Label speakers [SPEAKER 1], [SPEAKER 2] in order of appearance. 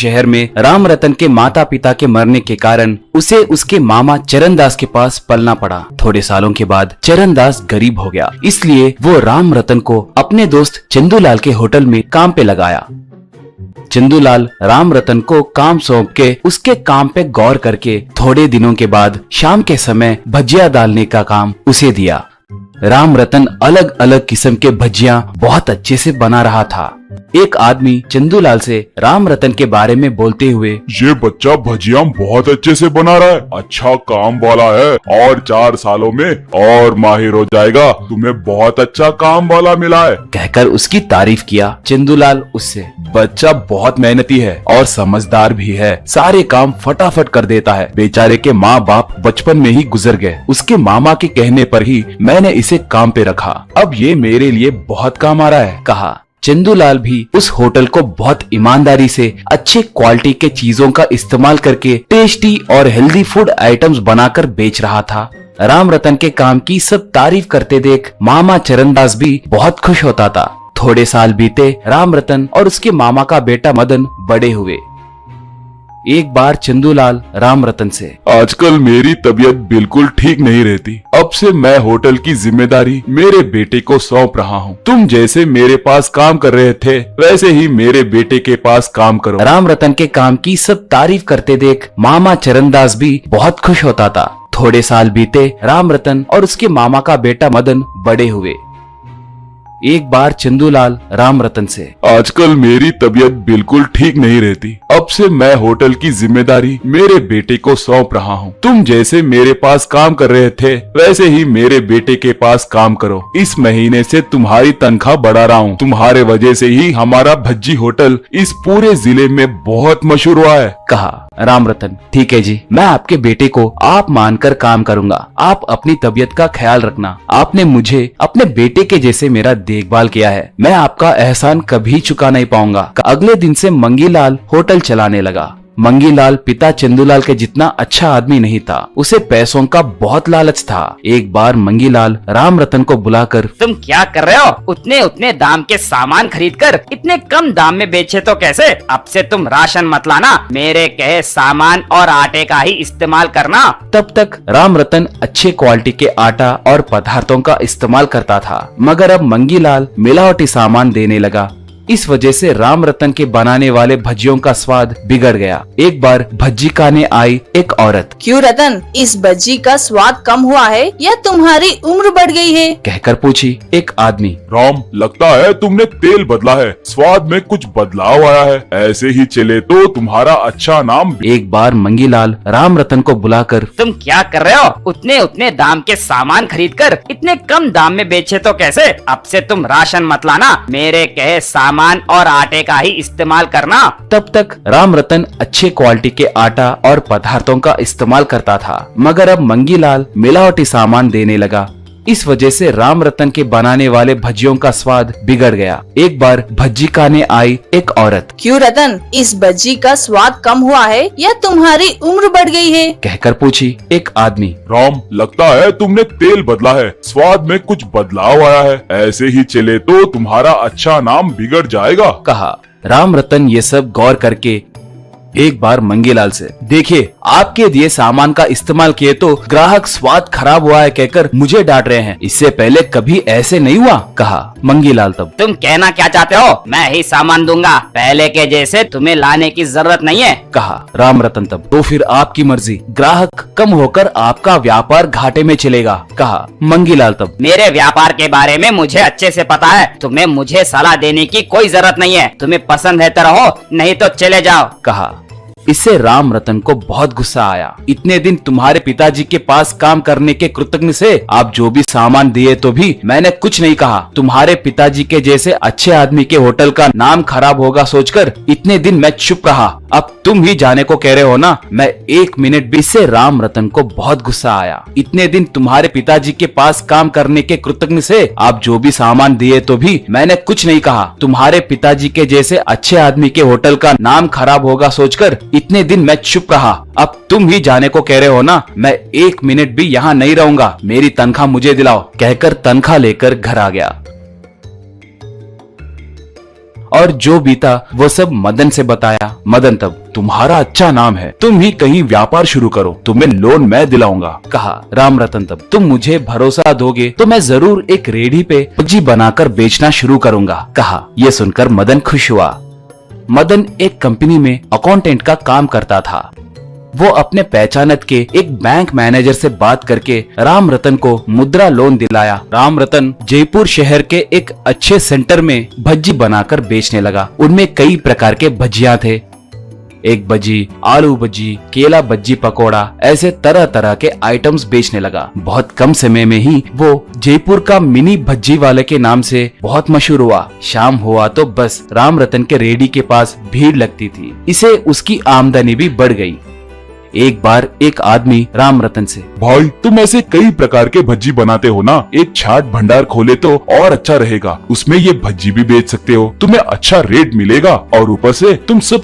[SPEAKER 1] शहर में राम रतन के माता पिता के मरने के कारण उसे उसके मामा चरणदास के पास पलना पड़ा। थोड़े सालों के बाद चरणदास गरीब हो गया, इसलिए वो राम रतन को अपने दोस्त चंदूलाल के होटल में काम पे लगाया। चंदूलाल राम रतन को काम सौंप के उसके काम पे गौर करके थोड़े दिनों के बाद शाम के समय भजिया डालने का काम उसे दिया। राम रतन अलग अलग किस्म के भजिया बहुत अच्छे से बना रहा था। एक आदमी चंदूलाल से राम रतन के बारे में बोलते हुए,
[SPEAKER 2] ये बच्चा भजिया बहुत अच्छे से बना रहा है, अच्छा काम वाला है और 4 सालों में और माहिर हो जाएगा, तुम्हें बहुत अच्छा काम वाला मिला है,
[SPEAKER 1] कहकर उसकी तारीफ किया। चंदूलाल उससे, बच्चा बहुत मेहनती है और समझदार भी है, सारे काम फटाफट कर देता है, बेचारे के माँ बाप बचपन में ही गुजर गए, उसके मामा के कहने पर ही मैंने इसे काम पे रखा, अब ये मेरे लिए बहुत काम आ रहा है, कहा। चंदूलाल भी उस होटल को बहुत ईमानदारी से अच्छे क्वालिटी के चीजों का इस्तेमाल करके टेस्टी और हेल्दी फूड आइटम्स बनाकर बेच रहा था। राम रतन के काम की सब तारीफ करते देख मामा चरणदास भी बहुत खुश होता था। थोड़े साल बीते, राम रतन और उसके मामा का बेटा मदन बड़े हुए। एक बार चंदूलाल राम रतन से,
[SPEAKER 2] आजकल मेरी तबीयत बिल्कुल ठीक नहीं रहती, अब से मैं होटल की जिम्मेदारी मेरे बेटे को सौंप रहा हूँ, तुम जैसे मेरे पास काम कर रहे थे वैसे ही मेरे बेटे के पास काम करो।
[SPEAKER 1] राम रतन के काम की सब तारीफ करते देख मामा चरणदास भी बहुत खुश होता था। थोड़े साल बीते, राम रतन और उसके मामा का बेटा मदन बड़े हुए। एक बार चंदूलाल राम रतन से,
[SPEAKER 2] आजकल मेरी तबीयत बिल्कुल ठीक नहीं रहती, अब से मैं होटल की जिम्मेदारी मेरे बेटे को सौंप रहा हूँ, तुम जैसे मेरे पास काम कर रहे थे वैसे ही मेरे बेटे के पास काम करो, इस महीने से तुम्हारी तनख्वाह बढ़ा रहा हूँ, तुम्हारे वजह से ही हमारा भज्जी होटल इस पूरे जिले में बहुत मशहूर हुआ है,
[SPEAKER 1] कहा। राम रतन, ठीक है जी, मैं आपके बेटे को आप मानकर काम करूंगा, आप अपनी तबीयत का ख्याल रखना, आपने मुझे अपने बेटे के जैसे मेरा देखभाल किया है, मैं आपका एहसान कभी चुका नहीं पाऊंगा। अगले दिन से मंगीलाल होटल चलाने लगा। मंगीलाल पिता चंदूलाल के जितना अच्छा आदमी नहीं था, उसे पैसों का बहुत लालच था। एक बार मंगीलाल राम रतन को बुलाकर,
[SPEAKER 3] तुम क्या कर रहे हो? उतने उतने दाम के सामान खरीदकर इतने कम दाम में बेचे तो कैसे? अब से तुम राशन मत लाना, मेरे कहे सामान और आटे का ही इस्तेमाल करना।
[SPEAKER 1] तब तक राम रतन अच्छे क्वालिटी के आटा और पदार्थों का इस्तेमाल करता था, मगर अब मंगीलाल मिलावटी सामान देने लगा। इस वजह से राम रतन के बनाने वाले भजियों का स्वाद बिगड़ गया। एक बार भज्जी खाने आई एक औरत,
[SPEAKER 4] क्यों रतन, इस भज्जी का स्वाद कम हुआ है या तुम्हारी उम्र बढ़ गई है?
[SPEAKER 1] कहकर पूछी एक आदमी।
[SPEAKER 2] राम, लगता है तुमने तेल बदला है, स्वाद में कुछ बदलाव आया है, ऐसे ही चले तो तुम्हारा अच्छा नाम।
[SPEAKER 1] एक बार मंगीलाल राम रतन को बुलाकर,
[SPEAKER 3] तुम क्या कर रहे हो? उतने उतने दाम के सामान खरीदकर इतने कम दाम में बेचे तो कैसे? अब से तुम राशन मत लाना, मेरे कहे सामान और आटे का ही इस्तेमाल करना।
[SPEAKER 1] तब तक राम रतन अच्छे क्वालिटी के आटा और पदार्थों का इस्तेमाल करता था, मगर अब मंगीलाल मिलावटी सामान देने लगा। इस वजह से राम रतन के बनाने वाले भजियों का स्वाद बिगड़ गया। एक बार भज्जी खाने आई एक औरत,
[SPEAKER 4] क्यों रतन, इस भज्जी का स्वाद कम हुआ है या तुम्हारी उम्र बढ़ गई है?
[SPEAKER 1] कहकर पूछी एक आदमी।
[SPEAKER 2] राम, लगता है तुमने तेल बदला है, स्वाद में कुछ बदलाव आया है, ऐसे ही चले तो तुम्हारा अच्छा नाम बिगड़ जाएगा,
[SPEAKER 1] कहा। राम रतन ये सब गौर करके एक बार मंगीलाल से, देखिए आपके दिए सामान का इस्तेमाल किए तो ग्राहक स्वाद खराब हुआ है कहकर मुझे डांट रहे हैं, इससे पहले कभी ऐसे नहीं हुआ, कहा। मंगीलाल तब,
[SPEAKER 3] तुम कहना क्या चाहते हो? मैं ही सामान दूंगा, पहले के जैसे तुम्हें लाने की जरूरत नहीं है,
[SPEAKER 1] कहा। राम रतन तब, तो फिर आपकी मर्जी, ग्राहक कम होकर आपका व्यापार घाटे में चलेगा, कहा। मंगीलाल तब,
[SPEAKER 3] मेरे व्यापार के बारे में मुझे अच्छे से पता है, तुम्हें मुझे सलाह देने की कोई जरूरत नहीं है, तुम्हें पसंद है तो रहो, नहीं तो चले जाओ,
[SPEAKER 1] कहा। इससे राम रतन को बहुत गुस्सा आया। इतने दिन तुम्हारे पिताजी के पास काम करने के कृतज्ञ से आप जो भी सामान दिए तो भी मैंने कुछ नहीं कहा। तुम्हारे पिताजी के जैसे अच्छे आदमी के होटल का नाम खराब होगा सोचकर इतने दिन मैं चुप रहा, अब तुम ही जाने को कह रहे हो ना, मैं 1 मिनट भी। इससे राम रतन को बहुत गुस्सा आया। इतने दिन तुम्हारे पिताजी के पास काम करने के कृतज्ञ से आप जो भी सामान दिए तो भी मैंने कुछ नहीं कहा। तुम्हारे पिताजी के जैसे अच्छे आदमी के होटल का नाम खराब होगा सोचकर इतने दिन मैं चुप रहा, अब तुम ही जाने को कह रहे हो ना, मैं 1 मिनट भी यहाँ नहीं रहूंगा, मेरी तनख्वाह मुझे दिलाओ, कहकर तनख्वाह लेकर घर आ गया। और जो बीता वो सब मदन से बताया। मदन तब, तुम्हारा अच्छा नाम है, तुम ही कहीं व्यापार शुरू करो, तुम्हें लोन मैं दिलाऊंगा, कहा। राम रतन तब, तुम मुझे भरोसा दोगे तो मैं जरूर एक रेहड़ी पे भज्जी बनाकर बेचना शुरू करूंगा, कहा। ये सुनकर मदन खुश हुआ। मदन एक कंपनी में अकाउंटेंट का काम करता था। वो अपने पहचानत के एक बैंक मैनेजर से बात करके राम रतन को मुद्रा लोन दिलाया। राम रतन जयपुर शहर के एक अच्छे सेंटर में भज्जी बनाकर बेचने लगा। उनमें कई प्रकार के भजिया थे, एक भज्जी, आलू भज्जी, केला भज्जी पकोड़ा, ऐसे तरह तरह के आइटम्स बेचने लगा। बहुत कम समय में ही वो जयपुर का मिनी भज्जी वाले के नाम से बहुत मशहूर हुआ। शाम हुआ तो बस राम रतन के रेहड़ी के पास भीड़ लगती थी। इससे उसकी आमदनी भी बढ़ गई। एक बार एक आदमी राम रतन से,
[SPEAKER 2] भाई तुम ऐसे कई प्रकार के भज्जी बनाते हो ना, एक छाट भंडार खोले तो और अच्छा रहेगा, उसमें ये भज्जी भी बेच सकते हो, तुम्हें अच्छा रेट मिलेगा और ऊपर से तुम सब